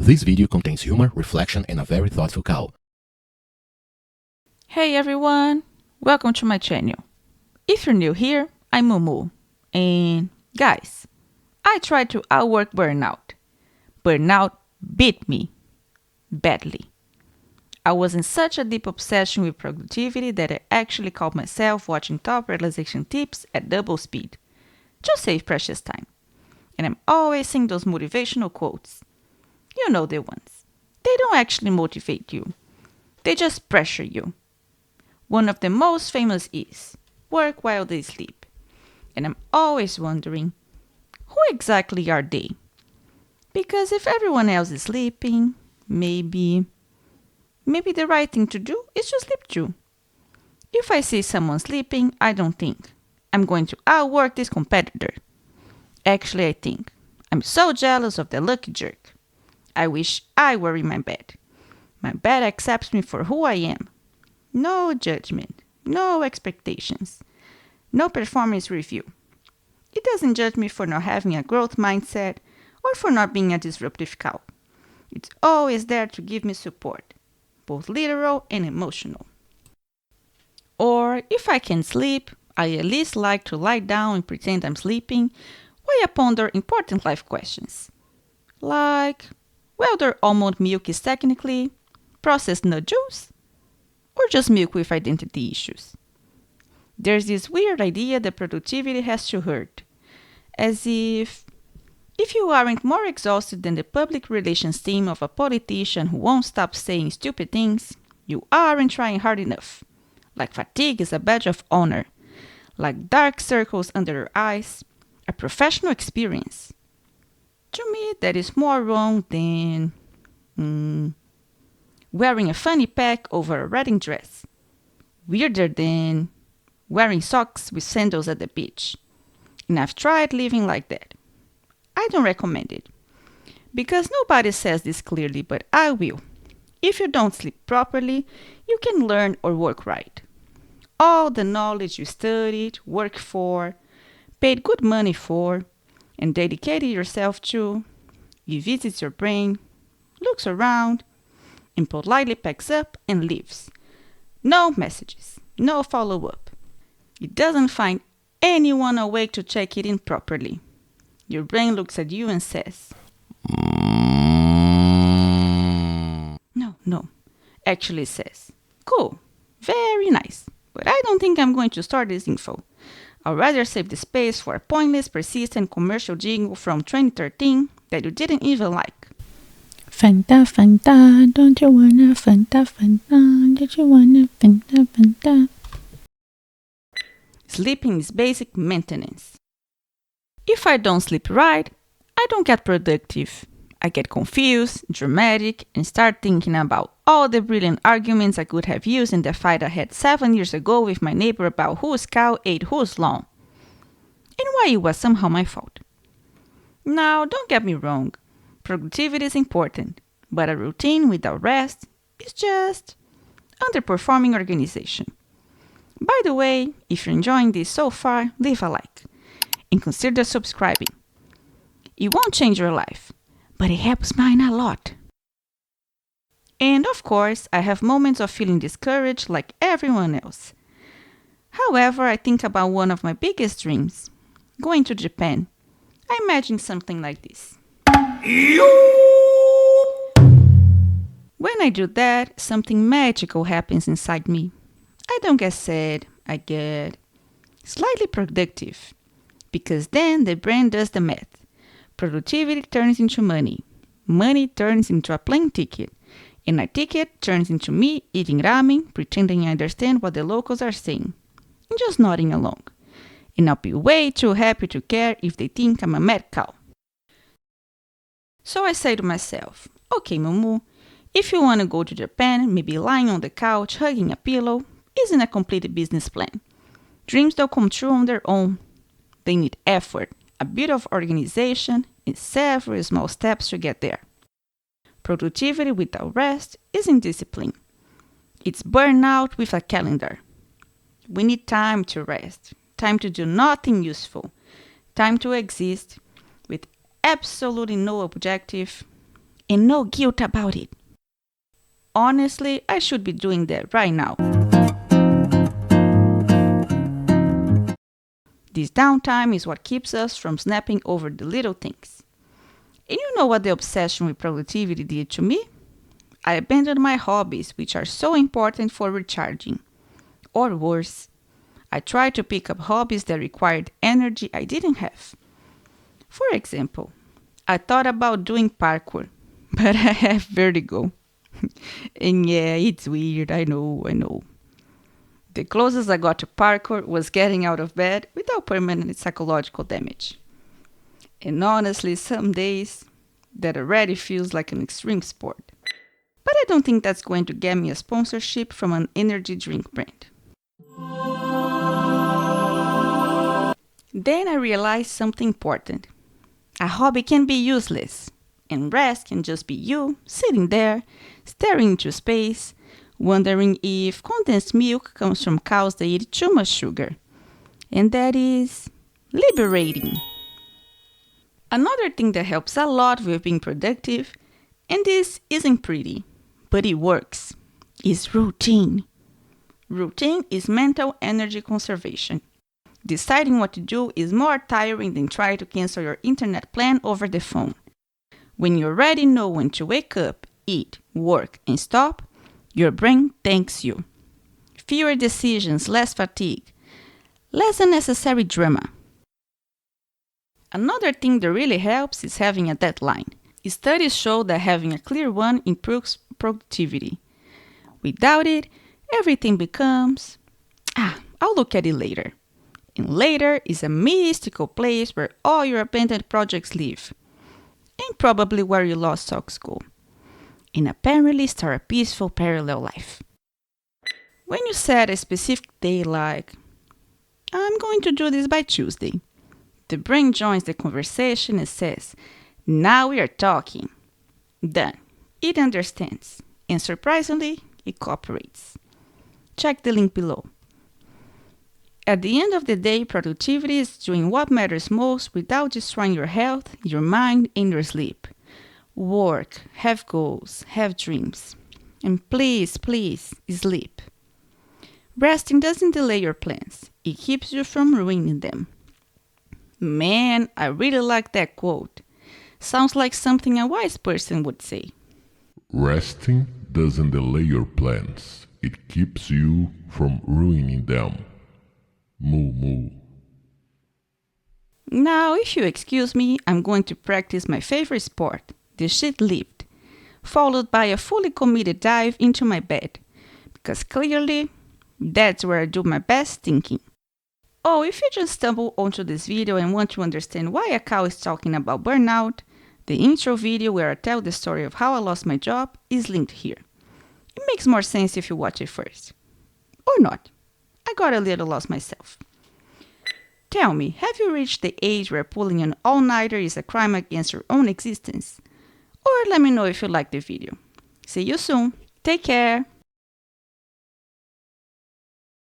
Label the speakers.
Speaker 1: This video contains humor, reflection, and a very thoughtful call.
Speaker 2: Hey everyone, welcome to my channel. If you're new here, I'm Mumu. And guys, I tried to outwork burnout. Burnout beat me badly. I was in such a deep obsession with productivity that I actually caught myself watching top realization tips at double speed. Just save precious time. And I'm always seeing those motivational quotes. You know the ones. They don't actually motivate you. They just pressure you. One of the most famous is, work while they sleep. And I'm always wondering, who exactly are they? Because if everyone else is sleeping, maybe the right thing to do is to sleep too. If I see someone sleeping, I don't think, I'm going to outwork this competitor. Actually, I think, I'm so jealous of the lucky jerk. I wish I were in my bed. My bed accepts me for who I am. No judgment, no expectations, no performance review. It doesn't judge me for not having a growth mindset or for not being a disruptive cow. It's always there to give me support, both literal and emotional. Or if I can sleep, I at least like to lie down and pretend I'm sleeping while I ponder important life questions. Like, whether almond milk is technically processed nut juice or just milk with identity issues. There's this weird idea that productivity has to hurt, as if you aren't more exhausted than the public relations team of a politician who won't stop saying stupid things, you aren't trying hard enough. Like fatigue is a badge of honor, like dark circles under your eyes, a professional experience. To me, that is more wrong than wearing a fanny pack over a wedding dress. Weirder than wearing socks with sandals at the beach. And I've tried living like that. I don't recommend it. Because nobody says this clearly, but I will. If you don't sleep properly, you can learn or work right. All the knowledge you studied, worked for, paid good money for, and dedicated yourself to, it visits your brain, looks around, and politely packs up and leaves. No messages, no follow-up. It doesn't find anyone awake to check it in properly. Your brain looks at you and says, No. Actually says, cool, very nice, but I don't think I'm going to store this info. I'd rather save the space for a pointless, persistent commercial jingle from 2013 that you didn't even like.
Speaker 3: Fanta, Fanta, don't you wanna Fanta, Fanta, don't you wanna Fanta, Fanta?
Speaker 2: Sleeping is basic maintenance. If I don't sleep right, I don't get productive. I get confused, dramatic, and start thinking about all the brilliant arguments I could have used in the fight I had 7 years ago with my neighbor about whose cow ate whose lawn, and why it was somehow my fault. Now, don't get me wrong, productivity is important, but a routine without rest is just underperforming organization. By the way, if you're enjoying this so far, leave a like and consider subscribing. It won't change your life, but it helps mine a lot. And of course, I have moments of feeling discouraged like everyone else. However, I think about one of my biggest dreams, going to Japan. I imagine something like this. When I do that, something magical happens inside me. I don't get sad, I get slightly productive. Because then the brain does the math. Productivity turns into money. Money turns into a plane ticket. And a ticket turns into me eating ramen, pretending I understand what the locals are saying. And just nodding along. And I'll be way too happy to care if they think I'm a mad cow. So I say to myself, okay Mumu, if you want to go to Japan, maybe lying on the couch, hugging a pillow, isn't a complete business plan. Dreams don't come true on their own. They need effort, a bit of organization, and several small steps to get there. Productivity without rest isn't discipline. It's burnout with a calendar. We need time to rest, time to do nothing useful, time to exist with absolutely no objective, and no guilt about it. Honestly, I should be doing that right now. This downtime is what keeps us from snapping over the little things. And you know what the obsession with productivity did to me? I abandoned my hobbies, which are so important for recharging. Or worse, I tried to pick up hobbies that required energy I didn't have. For example, I thought about doing parkour, but I have vertigo. And yeah, it's weird, I know. The closest I got to parkour was getting out of bed without permanent psychological damage. And honestly, some days, that already feels like an extreme sport. But I don't think that's going to get me a sponsorship from an energy drink brand. Then I realized something important. A hobby can be useless, and rest can just be you sitting there, staring into space, wondering if condensed milk comes from cows that eat too much sugar. And that is liberating. Another thing that helps a lot with being productive, and this isn't pretty, but it works, is routine. Routine is mental energy conservation. Deciding what to do is more tiring than trying to cancel your internet plan over the phone. When you already know when to wake up, eat, work, and stop, your brain thanks you. Fewer decisions, less fatigue, less unnecessary drama. Another thing that really helps is having a deadline. Studies show that having a clear one improves productivity. Without it, everything becomes, I'll look at it later. And later is a mystical place where all your abandoned projects live. And probably where your lost socks go. And apparently start a peaceful parallel life. When you set a specific day like, I'm going to do this by Tuesday, the brain joins the conversation and says, now we are talking. Done. It understands. And surprisingly, it cooperates. Check the link below. At the end of the day, productivity is doing what matters most without destroying your health, your mind, and your sleep. Work, have goals, have dreams. And please, sleep. Resting doesn't delay your plans. It keeps you from ruining them. Man, I really like that quote. Sounds like something a wise person would say.
Speaker 4: Resting doesn't delay your plans. It keeps you from ruining them. Mumu.
Speaker 2: Now, if you excuse me, I'm going to practice my favorite sport, the shit lift, followed by a fully committed dive into my bed, because clearly, that's where I do my best thinking. Oh, if you just stumble onto this video and want to understand why a cow is talking about burnout, the intro video where I tell the story of how I lost my job is linked here. It makes more sense if you watch it first. Or not. I got a little lost myself. Tell me, have you reached the age where pulling an all-nighter is a crime against your own existence? Or let me know if you like the video. See you soon. Take care.